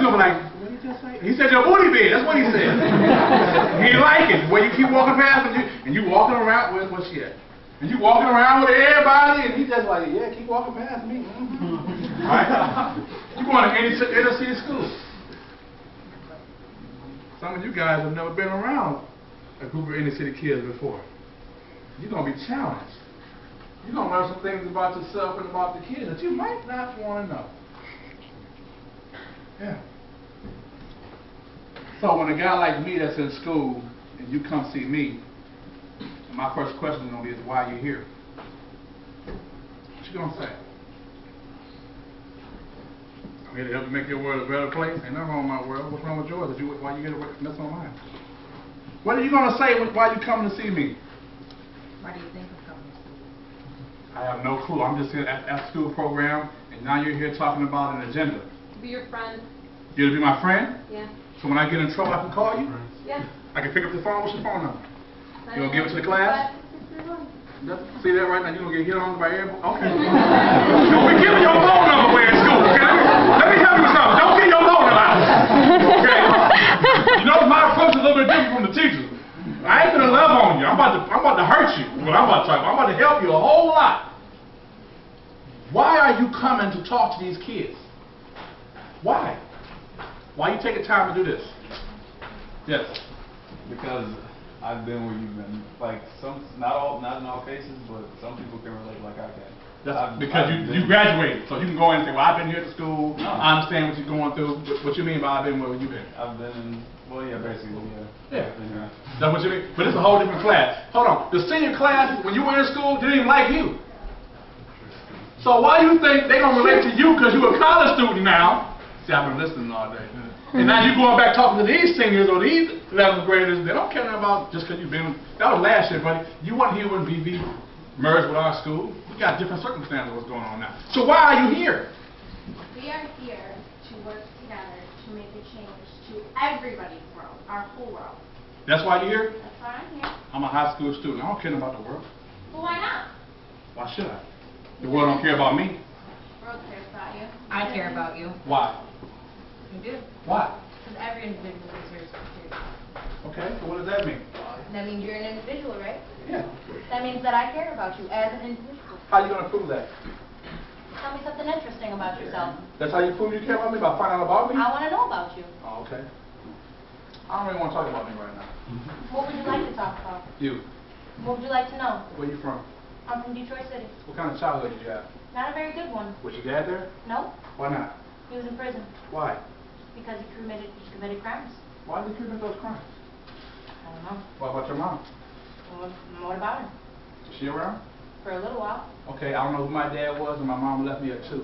gonna be like, what did he just say? He said your booty big. That's what he said. He like it. When you keep walking past him, and you walking around, where's she at? And you walking around with everybody, and he just like, yeah, keep walking past me. Right? You going to inner city school. Some of you guys have never been around a group of inner city kids before. You're going to be challenged. You're going to learn some things about yourself and about the kids that you might not want to know. Yeah. So when a guy like me that's in school and you come see me, my first question is going to be why are you here? What you going to say? I'm here to help you make your world a better place. Ain't nothing wrong with my world. What's wrong with yours? Why you get to mess on mine? What are you going to say why you coming to see me? Why do you think of coming to school? I have no clue. I'm just here at school program, and now you're here talking about an agenda. To be your friend. You're to be my friend? Yeah. So when I get in trouble, I can call you? Yeah. I can pick up the phone. What's your phone number? You gonna give it to the class? See that right now? You gonna get hit on by everybody? Okay. Don't be giving your phone number away in school, okay? Let me tell you something. Don't get your phone number out. Okay? You know my approach is a little bit different from the teachers. I ain't gonna love on you. I'm about to hurt you. What I'm about to talk about. I'm about to help you a whole lot. Why are you coming to talk to these kids? Why? Why are you taking time to do this? Yes. Because I've been where you've been. Like not in all cases, but some people can relate like I can. That's because you graduated, so you can go in and say, well, I've been here at school. No. I understand what you're going through. What you mean by I've been where you've been? I've been, well, yeah, basically, Yeah. yeah. That's what you mean? But it's a whole different class. Hold on. The senior class, when you were in school, didn't even like you. So why do you think they're going to relate to you because you're a college student now? See, I've been listening all day. And now you're going back talking to these seniors or these 11th graders. They don't care about just because you've been. That was last year, buddy. You weren't here when BB merged with our school. We got different circumstances of what's going on now. So why are you here? We are here to work together to make a change to everybody's world, our whole world. That's why you're here? That's why I'm here. I'm a high school student. I don't care about the world. Well, why not? Why should I? The world don't care about me. The world cares about you. I care about you. Why? You do. Why? Because every individual deserves security. Okay, so what does that mean? That means you're an individual, right? Yeah. That means that I care about you as an individual. How are you going to prove that? Tell me something interesting about yourself. That's how you prove you care about me? By finding out about me? I want to know about you. Oh, okay. I don't really want to talk about me right now. What would you like to talk about? You. What would you like to know? Where you from? I'm from Detroit City. What kind of childhood did you have? Not a very good one. Was your dad there? No, Why not? he was in prison Why? because he committed crimes. Why did you commit those crimes? I don't know. What about your mom? What about him? Is she around? For a little while. Okay, I don't know who my dad was, and my mom left me at 2.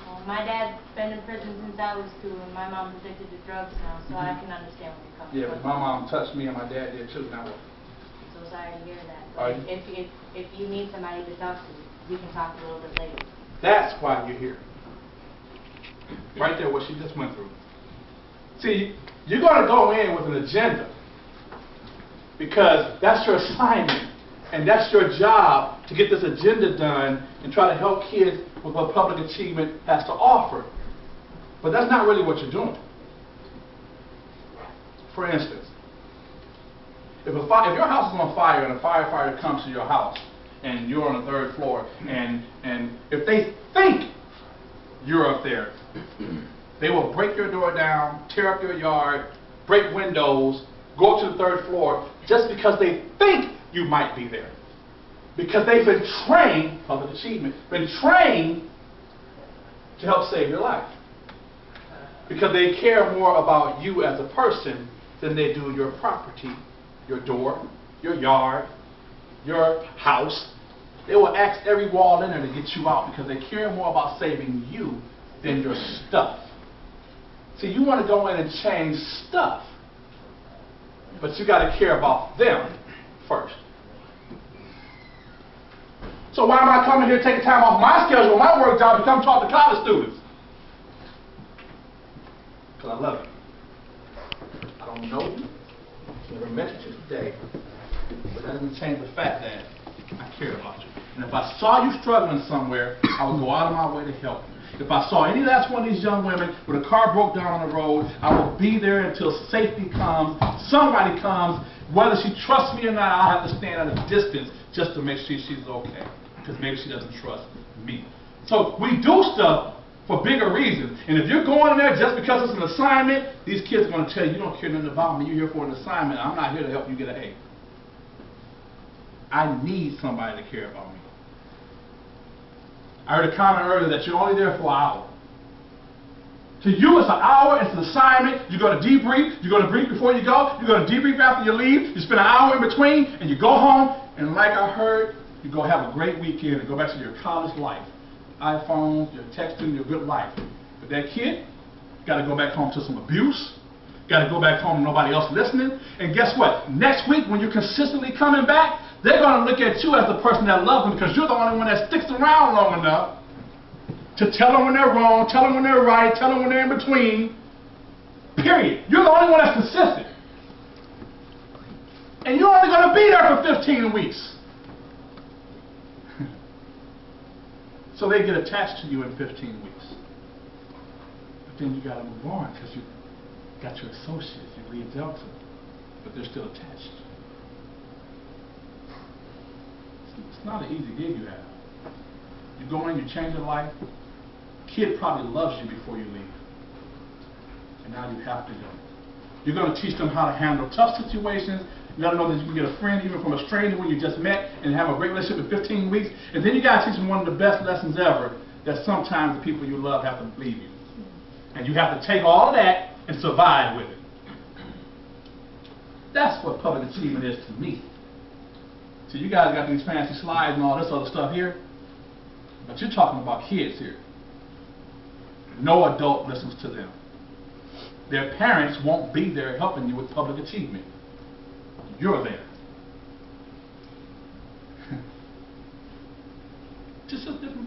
Well, my dad's been in prison since I was 2, and my mom's addicted to drugs now, so I can understand where you're coming Yeah, from. but my mom touched me, and my dad did too. Now what? So sorry to hear that. Are But you- if you need somebody to talk to, we can talk a little bit later. That's why you're here. Right there, what she just went through. See, you're going to go in with an agenda because that's your assignment and that's your job to get this agenda done and try to help kids with what public achievement has to offer. But that's not really what you're doing. For instance, if your house is on fire and a firefighter comes to your house and you're on the 3rd floor and if they think you're up there, they will break your door down, tear up your yard, break windows, go up to the 3rd floor just because they think you might be there. Because they've been trained, public achievement, been trained to help save your life. Because they care more about you as a person than they do your property, your door, your yard, your house. They will axe every wall in there to get you out because they care more about saving you than your stuff. See, you want to go in and change stuff, but you got to care about them first. So why am I coming here taking time off my schedule, my work job, to come talk to college students? Because I love you. I don't know you. Never met you today. But that doesn't change the fact that I care about you. And if I saw you struggling somewhere, I would go out of my way to help you. If I saw any last one of these young women with a car broke down on the road, I will be there until safety comes, somebody comes. Whether she trusts me or not, I'll have to stand at a distance just to make sure she's okay, because maybe she doesn't trust me. So we do stuff for bigger reasons. And if you're going in there just because it's an assignment, these kids are going to tell you, you don't care nothing about me, you're here for an assignment, I'm not here to help you get an A. I need somebody to care about me. I heard a comment earlier that you're only there for an hour. To you, it's an hour, it's an assignment. You're going to debrief. You're going to brief before you go. You're going to debrief after you leave. You spend an hour in between, and you go home, and like I heard, you go have a great weekend and go back to your college life. iPhones, your texting, your good life. But that kid got to go back home to some abuse. Got to go back home, nobody else listening. And guess what? Next week, when you're consistently coming back, they're going to look at you as the person that loves them, because you're the only one that sticks around long enough to tell them when they're wrong, tell them when they're right, tell them when they're in between. Period. You're the only one that's consistent. And you're only going to be there for 15 weeks. So they get attached to you in 15 weeks. But then you got to move on, because you got your associates, you leave Delta, but they're still attached. It's not an easy gig you have. You go in, you change your life. Kid probably loves you before you leave. And now you have to go. You're going to teach them how to handle tough situations. You got to know that you can get a friend even from a stranger when you just met and have a great relationship in 15 weeks. And then you got to teach them one of the best lessons ever, that sometimes the people you love have to leave you. And you have to take all of that and survive with it. That's what public achievement is to me. So you guys got these fancy slides and all this other stuff here, but you're talking about kids here. No adult listens to them. Their parents won't be there helping you with public achievement. You're there. Just a different